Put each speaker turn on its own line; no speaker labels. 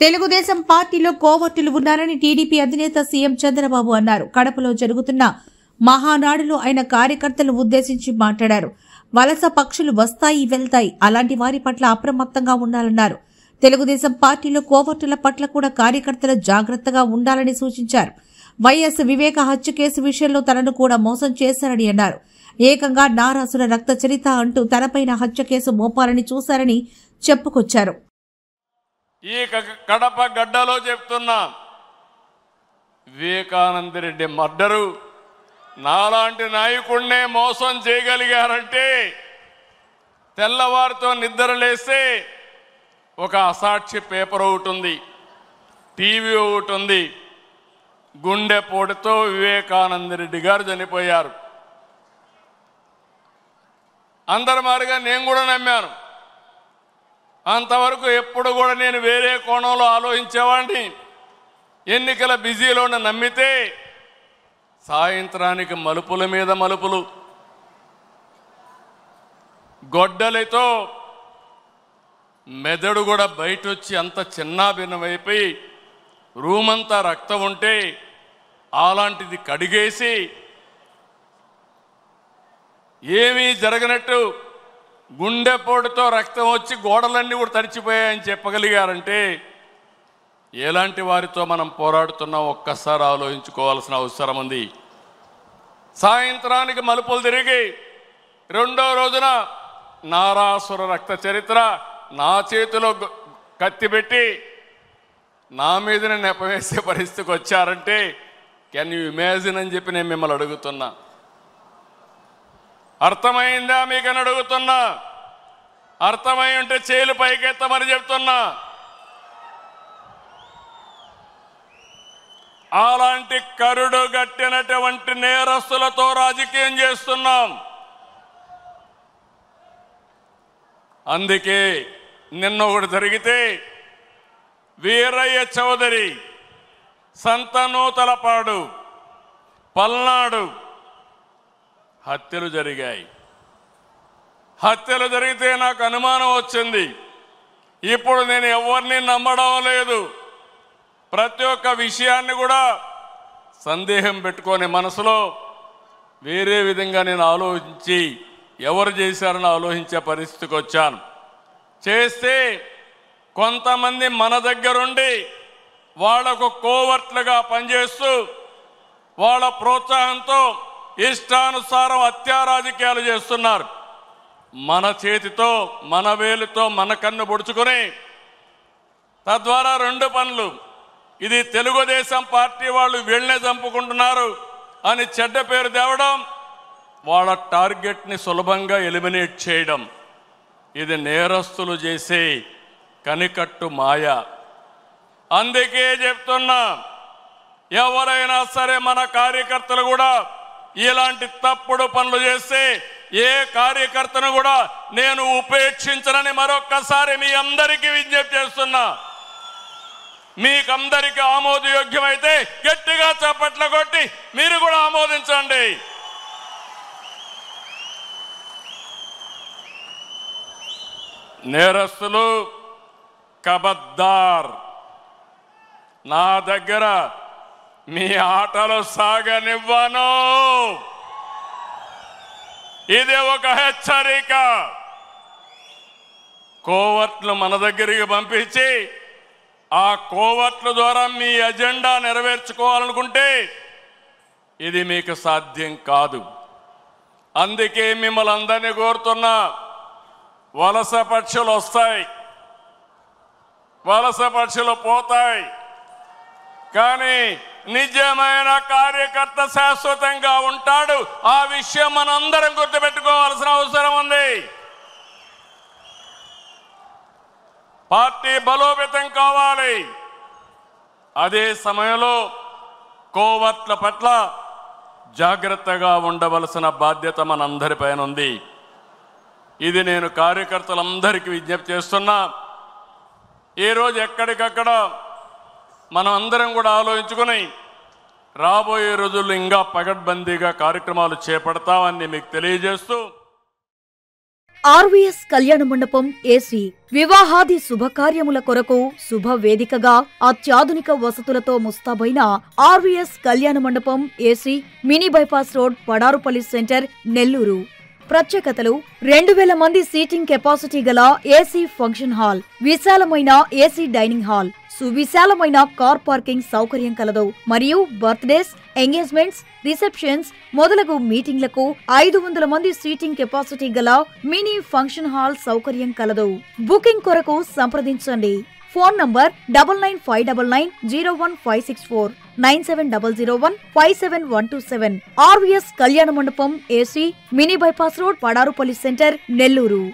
తెలుగుదేశం పార్టీలో కోవర్టులు ఉన్నారని టీడీపీ అధినేత సీఎం చంద్రబాబు అన్నారు. కడపలో జరుగుతున్న మహానాడులో ఆయన కార్యకర్తలను ఉద్దేశించి మాట్లాడారు. వలస పక్షులు వస్తాయి వెళ్తాయి, అలాంటి వారి పట్ల అప్రమత్తంగా ఉండాలన్నారు. తెలుగుదేశం పార్టీలో కోవర్టుల పట్ల కూడా కార్యకర్తలు జాగ్రత్తగా ఉండాలని సూచించారు. వైఎస్ వివేక హత్య కేసు విషయంలో తనను కూడా మోసం చేశారని అన్నారు. ఏకంగా నారాసుర రక్త చరిత అంటూ తనపైన హత్య కేసు మోపాలని చూశారని చెప్పుకొచ్చారు.
ఈ కడప గడ్డలో చెప్తున్నా, వివేకానందరెడ్డి మర్డరు నాలాంటి నాయకుడినే మోసం చేయగలిగారంటే తెల్లవారితో నిద్ర లేస్తే ఒక అసాక్షి పేపర్ ఒకటి ఉంది, టీవీ ఒకటి ఉంది. గుండెపోటుతో వివేకానందరెడ్డి గారు చనిపోయారు. అందరి మాదిరిగా నేను కూడా నమ్మాను. అంతవరకు ఎప్పుడు కూడా నేను వేరే కోణంలో ఆలోచించేవాడిని. ఎన్నికల బిజీలో నమ్మితే సాయంత్రానికి మలుపుల మీద మలుపులు, గొడ్డలితో మెదడు కూడా బయట వచ్చి అంత చిన్నాభిన్నమైపోయి రూమంతా రక్తం ఉంటే అలాంటిది కడిగేసి ఏమీ జరగనట్టు గుండెపోటుతో రక్తం వచ్చి గోడలన్నీ కూడా తడిచిపోయాయని చెప్పగలిగారంటే ఎలాంటి వారితో మనం పోరాడుతున్నాం ఒక్కసారి ఆలోచించుకోవాల్సిన అవసరం ఉంది. సాయంత్రానికి మలుపులు తిరిగి రెండో రోజున నారాసుర రక్త చరిత్ర నా చేతిలో కత్తి పెట్టి నా మీదనే నెపవేసే పరిస్థితికి వచ్చారంటే కెన్ యూ ఇమాజిన్ అని చెప్పి నేను మిమ్మల్ని అడుగుతున్నా. అర్థమైందా మీకని అడుగుతున్నా. అర్థమై ఉంటే చేలు పైకెత్తమని చెప్తున్నా. అలాంటి కరుడు గట్టినటువంటి నేరస్తులతో రాజకీయం చేస్తున్నాం. అందుకే నిన్న ఒకటి జరిగితే వీరయ్య చౌదరి, సంతనూతలపాడు, పల్నాడు హత్యలు జరిగాయి. హత్యలు జరిగితే నాకు అనుమానం వచ్చింది. ఇప్పుడు నేను ఎవరిని నమ్మడం లేదు. ప్రతి ఒక్క విషయాన్ని కూడా సందేహం పెట్టుకొని మనసులో వేరే విధంగా నేను ఆలోచించి ఎవరు చేశారని ఆలోచించే పరిస్థితికి వచ్చాను. చేస్తే కొంతమంది మన దగ్గరుండి వాళ్లకు కోవర్ట్లుగా పనిచేస్తూ వాళ్ళ ప్రోత్సాహంతో ఇష్టానుసారం హత్యా రాజకీయాలు చేస్తున్నారు. మన చేతితో మన వేలుతో మన కన్ను పొడుచుకొని తద్వారా రెండు పనులు, ఇది తెలుగుదేశం పార్టీ వాళ్ళు వీళ్ళనే చంపుకుంటున్నారు అని చెడ్డ పేరు తేవడం, వాళ్ళ టార్గెట్ని సులభంగా ఎలిమినేట్ చేయడం, ఇది నేరస్తులు చేసే కనికట్టు మాయ. అందుకే చెప్తున్నా, ఎవరైనా సరే మన కార్యకర్తలు కూడా ఇలాంటి తప్పుడు పనులు చేస్తే ఏ కార్యకర్తను కూడా నేను ఉపేక్షించనని మరొక్కసారి మీ అందరికీ విజ్ఞప్తి చేస్తున్నా. మీకందరికీ ఆమోదయోగ్యమైతే గట్టిగా చప్పట్లు కొట్టి మీరు కూడా ఆమోదించండి. నేరస్తులు కబద్దార్, నా దగ్గర మీ ఆటలు సాగనివ్వను. ఇది ఒక హెచ్చరిక. కోవర్ట్లు మన దగ్గరికి పంపించి ఆ కోవర్ట్ల ద్వారా మీ అజెండా నెరవేర్చుకోవాలనుకుంటే ఇది మీకు సాధ్యం కాదు. అందుకే మిమ్మల్ని అందరినీ కోరుతున్నా, వలస పక్షులు వస్తాయి, వలస పక్షులు పోతాయి, కానీ నిజమైన కార్యకర్త శాశ్వతంగా ఉంటాడు. ఆ విషయం మనందరం గుర్తుపెట్టుకోవాల్సిన అవసరం ఉంది. పార్టీ బలోపేతం కావాలి. అదే సమయంలో కోవర్ట్ల పట్ల జాగ్రత్తగా ఉండవలసిన బాధ్యత మనందరిపైన ఉంది. ఇది నేను కార్యకర్తలందరికీ విజ్ఞప్తి చేస్తున్నా. ఈరోజు ఎక్కడికక్కడ మనం అందరం కూడా ఆలోచించుకొని రాబోయే రోజుల్లో ఇంకా పగడ్బందీగా కార్యక్రమాలు చేపడతామని మీకు తెలియజేస్తూ
ఆర్వీఎస్ కళ్యాణ మండపం ఏసీ వివాహాది శుభకార్యముల కొరకు శుభవేదికగా అత్యాధునిక వసతులతో ముస్తాబైన RVS Kalyana Mandapam AC mini bypass road Padarupalli centre Nellore. ప్రత్యేకతలు 2000 మంది సీటింగ్ కెపాసిటీ గల ఏసీ ఫంక్షన్ హాల్, విశాలమైన ఏసీ డైనింగ్ హాల్, సువిశాలమైన కార్ పార్కింగ్ సౌకర్యం కలదు. మరియు బర్త్డేస్, ఎంగేజ్మెంట్స్, రిసెప్షన్స్ మొదలగు మీటింగ్లకు 500 మంది సీటింగ్ కెపాసిటీ గల మినీ ఫంక్షన్ హాల్ సౌకర్యం కలదు. బుకింగ్ కొరకు సంప్రదించండి. Phone number 9959901564 9700157127. RVS Kalyana Mandapam AC mini bypass road Padarupalli centre Nellore.